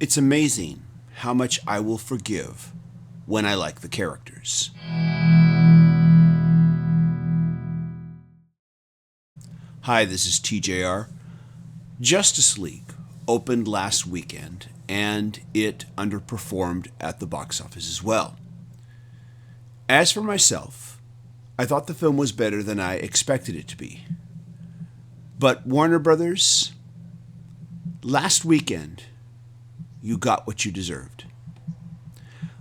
It's amazing how much I will forgive when I like the characters. Hi, this is TJR. Justice League opened last weekend and it underperformed at the box office as well. As for myself, I thought the film was better than I expected it to be. But Warner Brothers, last weekend, you got what you deserved.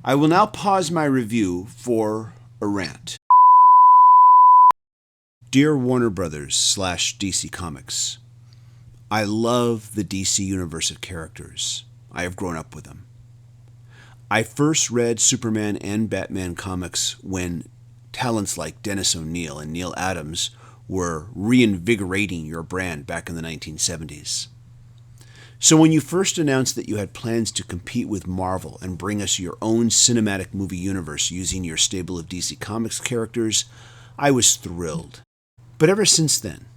I will now pause my review for a rant. Dear Warner Brothers / DC Comics, I love the DC universe of characters. I have grown up with them. I first read Superman and Batman comics when talents like Dennis O'Neil and Neil Adams were reinvigorating your brand back in the 1970s. So when you first announced that you had plans to compete with Marvel and bring us your own cinematic movie universe using your stable of DC Comics characters, I was thrilled. But ever since then,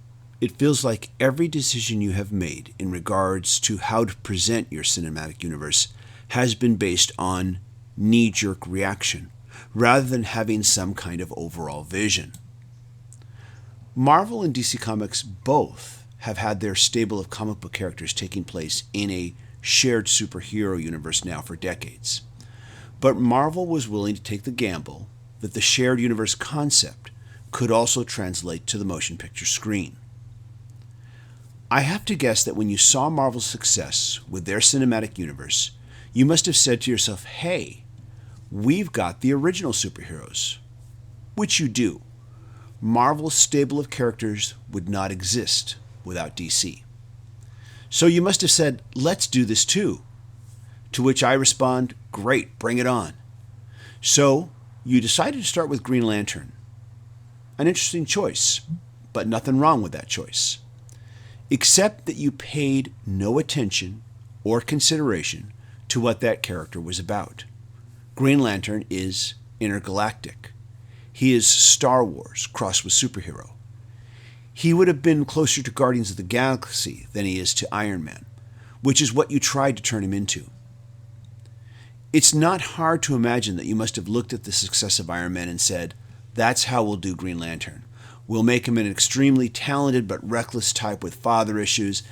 it feels like every decision you have made in regards to how to present your cinematic universe has been based on knee-jerk reaction, rather than having some kind of overall vision. Marvel and DC Comics both have had their stable of comic book characters taking place in a shared superhero universe now for decades. But Marvel was willing to take the gamble that the shared universe concept could also translate to the motion picture screen. I have to guess that when you saw Marvel's success with their cinematic universe, you must have said to yourself, hey, we've got the original superheroes. Which you do. Marvel's stable of characters would not exist without DC. So you must have said, let's do this too. To which I respond, great, bring it on. So you decided to start with Green Lantern. An interesting choice, but nothing wrong with that choice. Except that you paid no attention or consideration to what that character was about. Green Lantern is intergalactic. He is Star Wars crossed with superhero. He would have been closer to Guardians of the Galaxy than he is to Iron Man, which is what you tried to turn him into. It's not hard to imagine that you must have looked at the success of Iron Man and said, that's how we'll do Green Lantern. We'll make him an extremely talented but reckless type with father issues,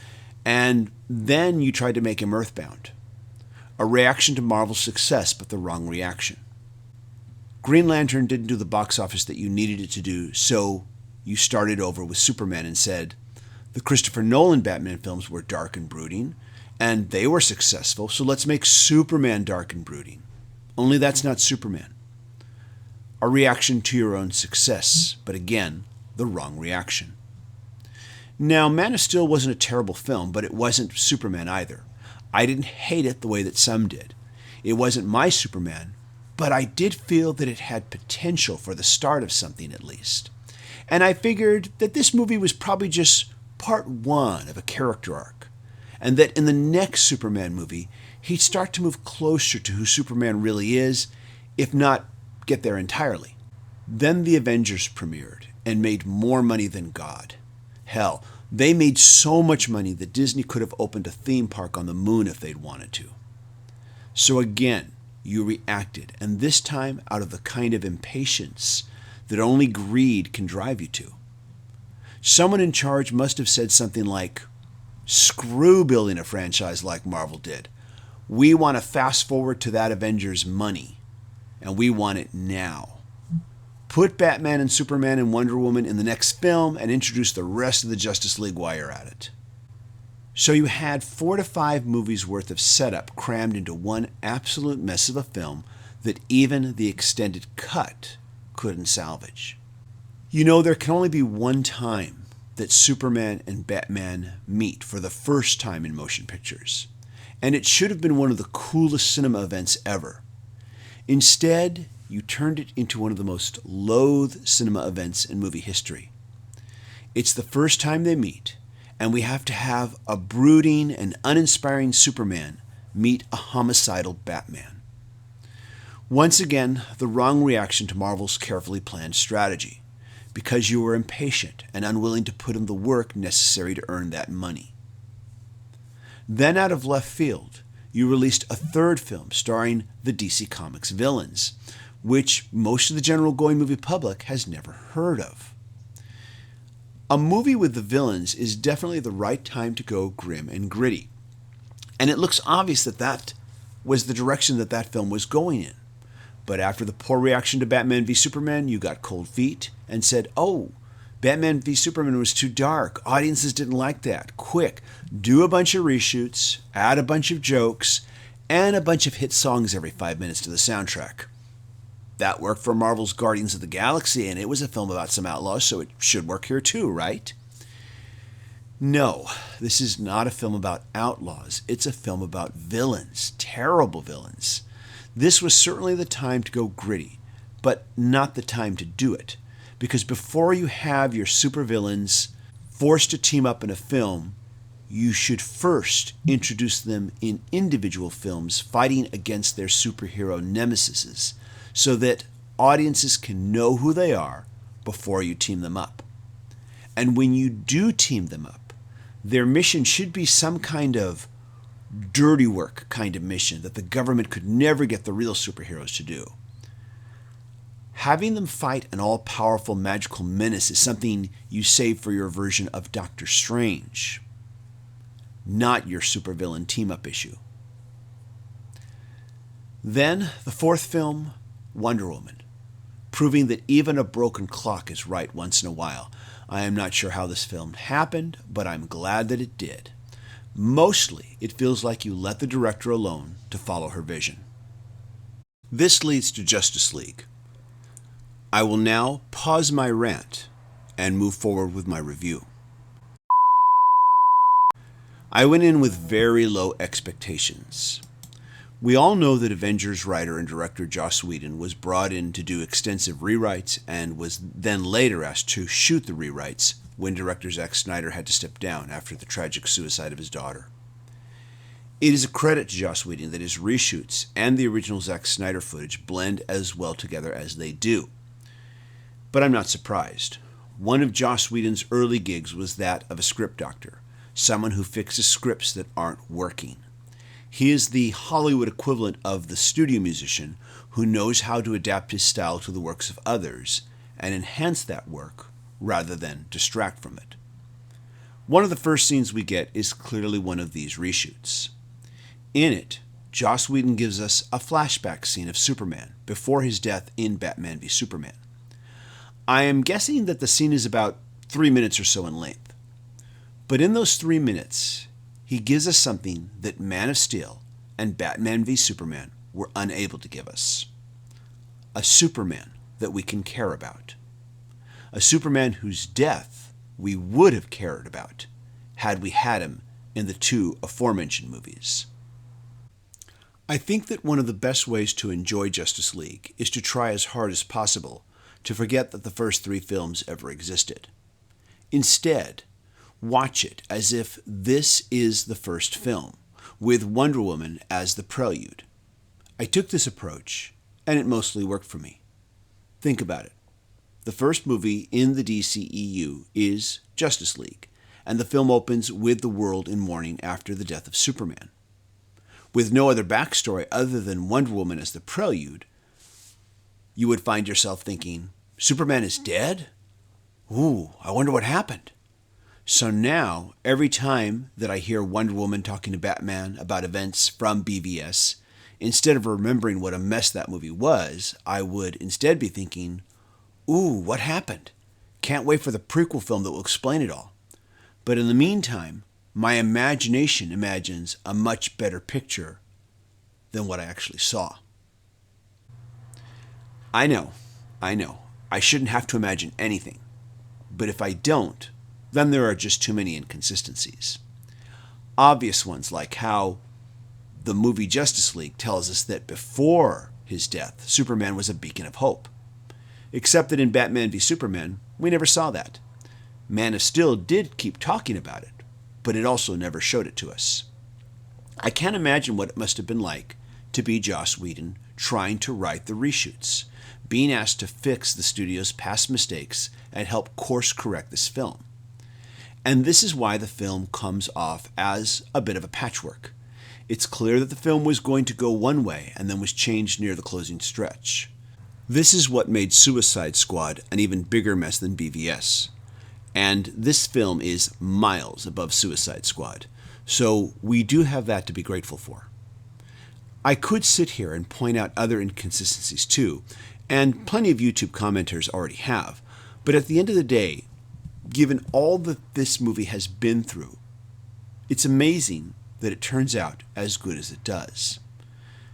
and then you tried to make him earthbound. A reaction to Marvel's success, but the wrong reaction. Green Lantern didn't do the box office that you needed it to do, so you started over with Superman and said, the Christopher Nolan Batman films were dark and brooding, and they were successful, so let's make Superman dark and brooding. Only that's not Superman. A reaction to your own success, but again, the wrong reaction. Now, Man of Steel wasn't a terrible film, but it wasn't Superman either. I didn't hate it the way that some did. It wasn't my Superman, but I did feel that it had potential for the start of something at least. And I figured that this movie was probably just part one of a character arc, and that in the next Superman movie, he'd start to move closer to who Superman really is, if not get there entirely. Then the Avengers premiered and made more money than God. Hell, they made so much money that Disney could have opened a theme park on the moon if they'd wanted to. So again, you reacted, and this time out of the kind of impatience that only greed can drive you to. Someone in charge must have said something like, screw building a franchise like Marvel did. We want to fast forward to that Avengers money, and we want it now. Put Batman and Superman and Wonder Woman in the next film and introduce the rest of the Justice League while you're at it. So you had 4 to 5 movies worth of setup crammed into one absolute mess of a film that even the extended cut couldn't salvage. You know, there can only be one time that Superman and Batman meet for the first time in motion pictures, and it should have been one of the coolest cinema events ever. Instead, you turned it into one of the most loathed cinema events in movie history. It's the first time they meet, and we have to have a brooding and uninspiring Superman meet a homicidal Batman. Once again, the wrong reaction to Marvel's carefully planned strategy, because you were impatient and unwilling to put in the work necessary to earn that money. Then out of left field, you released a third film starring the DC Comics villains, which most of the general going movie public has never heard of. A movie with the villains is definitely the right time to go grim and gritty. And it looks obvious that that was the direction that film was going in. But after the poor reaction to Batman v Superman, you got cold feet and said, oh, Batman v Superman was too dark. Audiences didn't like that. Quick, do a bunch of reshoots, add a bunch of jokes, and a bunch of hit songs every 5 minutes to the soundtrack. That worked for Marvel's Guardians of the Galaxy, and it was a film about some outlaws, so it should work here too, right? No, this is not a film about outlaws. It's a film about villains, terrible villains. This was certainly the time to go gritty, but not the time to do it. Because before you have your supervillains forced to team up in a film, you should first introduce them in individual films fighting against their superhero nemesises, so that audiences can know who they are before you team them up. And when you do team them up, their mission should be some kind of dirty work kind of mission that the government could never get the real superheroes to do. Having them fight an all-powerful magical menace is something you save for your version of Doctor Strange, not your supervillain team-up issue. Then, the fourth film, Wonder Woman, proving that even a broken clock is right once in a while. I am not sure how this film happened, but I'm glad that it did. Mostly, it feels like you let the director alone to follow her vision. This leads to Justice League. I will now pause my rant and move forward with my review. I went in with very low expectations. We all know that Avengers writer and director Joss Whedon was brought in to do extensive rewrites and was then later asked to shoot the rewrites when director Zack Snyder had to step down after the tragic suicide of his daughter. It is a credit to Joss Whedon that his reshoots and the original Zack Snyder footage blend as well together as they do. But I'm not surprised. One of Joss Whedon's early gigs was that of a script doctor, someone who fixes scripts that aren't working. He is the Hollywood equivalent of the studio musician who knows how to adapt his style to the works of others and enhance that work rather than distract from it. One of the first scenes we get is clearly one of these reshoots. In it, Joss Whedon gives us a flashback scene of Superman before his death in Batman v Superman. I am guessing that the scene is about 3 minutes or so in length. But in those 3 minutes, he gives us something that Man of Steel and Batman v Superman were unable to give us. A Superman that we can care about. A Superman whose death we would have cared about had we had him in the two aforementioned movies. I think that one of the best ways to enjoy Justice League is to try as hard as possible to forget that the first 3 films ever existed. Instead, watch it as if this is the first film, with Wonder Woman as the prelude. I took this approach, and it mostly worked for me. Think about it. The first movie in the DCEU is Justice League, and the film opens with the world in mourning after the death of Superman. With no other backstory other than Wonder Woman as the prelude, you would find yourself thinking, Superman is dead? Ooh, I wonder what happened. So now, every time that I hear Wonder Woman talking to Batman about events from BVS, instead of remembering what a mess that movie was, I would instead be thinking, ooh, what happened? Can't wait for the prequel film that will explain it all. But in the meantime, my imagination imagines a much better picture than what I actually saw. I know. I shouldn't have to imagine anything. But if I don't, then there are just too many inconsistencies. Obvious ones like how the movie Justice League tells us that before his death, Superman was a beacon of hope. Except that in Batman v Superman, we never saw that. Man of Steel did keep talking about it, but it also never showed it to us. I can't imagine what it must have been like to be Joss Whedon trying to write the reshoots, being asked to fix the studio's past mistakes and help course correct this film. And this is why the film comes off as a bit of a patchwork. It's clear that the film was going to go one way and then was changed near the closing stretch. This is what made Suicide Squad an even bigger mess than BVS. And this film is miles above Suicide Squad, so we do have that to be grateful for. I could sit here and point out other inconsistencies too, and plenty of YouTube commenters already have, but at the end of the day, given all that this movie has been through, it's amazing that it turns out as good as it does.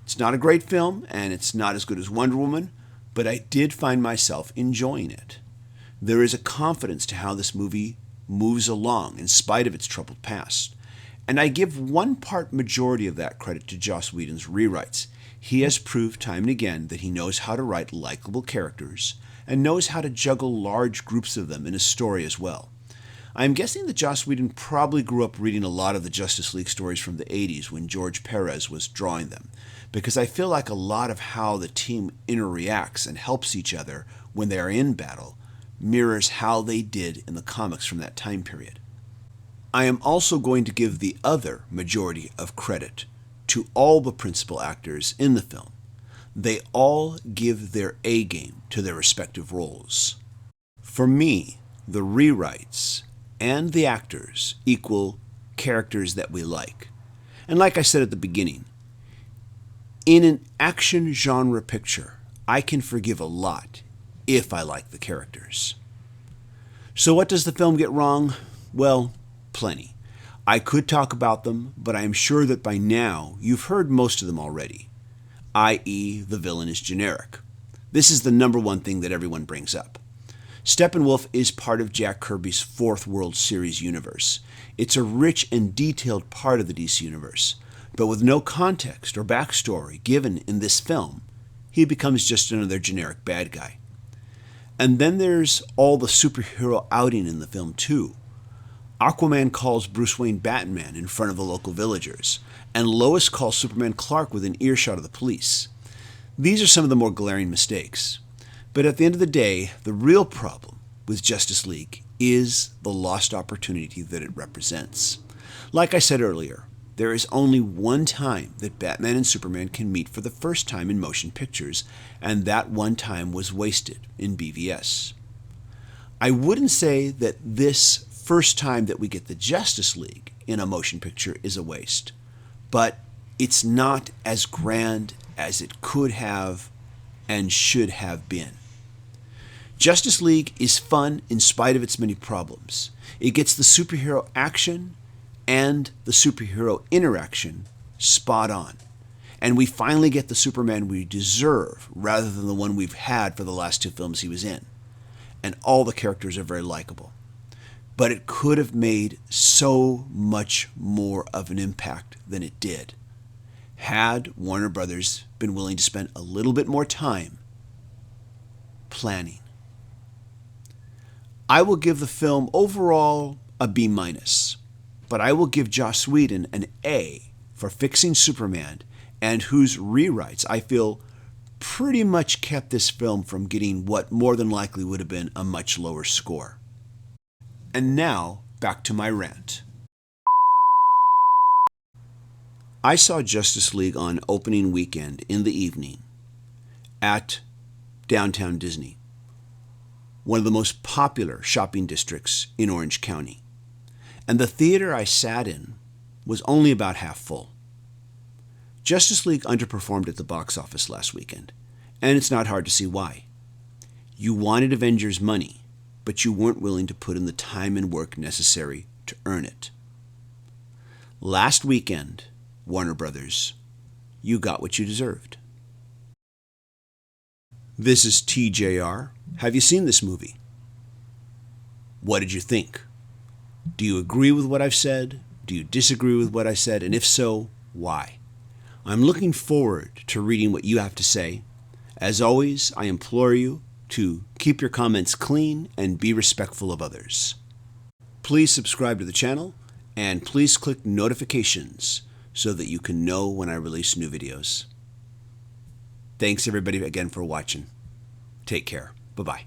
It's not a great film, and it's not as good as Wonder Woman, but I did find myself enjoying it. There is a confidence to how this movie moves along in spite of its troubled past. And I give one part majority of that credit to Joss Whedon's rewrites. He has proved time and again that he knows how to write likable characters and knows how to juggle large groups of them in a story as well. I'm guessing that Joss Whedon probably grew up reading a lot of the Justice League stories from the 80s when George Perez was drawing them, because I feel like a lot of how the team interreacts and helps each other when they are in battle mirrors how they did in the comics from that time period. I am also going to give the other majority of credit to all the principal actors in the film. They all give their A game to their respective roles. For me, the rewrites and the actors equal characters that we like. And like I said at the beginning, in an action genre picture, I can forgive a lot if I like the characters. So what does the film get wrong? Well, plenty. I could talk about them, but I am sure that by now you've heard most of them already, i.e. the villain is generic. This is the number one thing that everyone brings up. Steppenwolf is part of Jack Kirby's fourth World Series universe. It's a rich and detailed part of the DC universe, but with no context or backstory given in this film, he becomes just another generic bad guy. And then there's all the superhero outing in the film too. Aquaman calls Bruce Wayne Batman in front of the local villagers, and Lois calls Superman Clark within earshot of the police. These are some of the more glaring mistakes. But at the end of the day, the real problem with Justice League is the lost opportunity that it represents. Like I said earlier, there is only one time that Batman and Superman can meet for the first time in motion pictures, and that one time was wasted in BVS. I wouldn't say that this first time that we get the Justice League in a motion picture is a waste, but it's not as grand as it could have and should have been. Justice League is fun in spite of its many problems. It gets the superhero action and the superhero interaction spot on. And we finally get the Superman we deserve rather than the one we've had for the last two films he was in. And all the characters are very likable. But it could have made so much more of an impact than it did had Warner Brothers been willing to spend a little bit more time planning. I will give the film overall a B-, but I will give Joss Whedon an A for fixing Superman, and whose rewrites I feel pretty much kept this film from getting what more than likely would have been a much lower score. And now, back to my rant. I saw Justice League on opening weekend in the evening at Downtown Disney, one of the most popular shopping districts in Orange County. And the theater I sat in was only about half full. Justice League underperformed at the box office last weekend, and it's not hard to see why. You wanted Avengers money, but you weren't willing to put in the time and work necessary to earn it. Last weekend, Warner Brothers, you got what you deserved. This is TJR. Have you seen this movie? What did you think? Do you agree with what I've said? Do you disagree with what I said? And if so, why? I'm looking forward to reading what you have to say. As always, I implore you to keep your comments clean and be respectful of others. Please subscribe to the channel and please click notifications so that you can know when I release new videos. Thanks everybody again for watching. Take care. Bye-bye.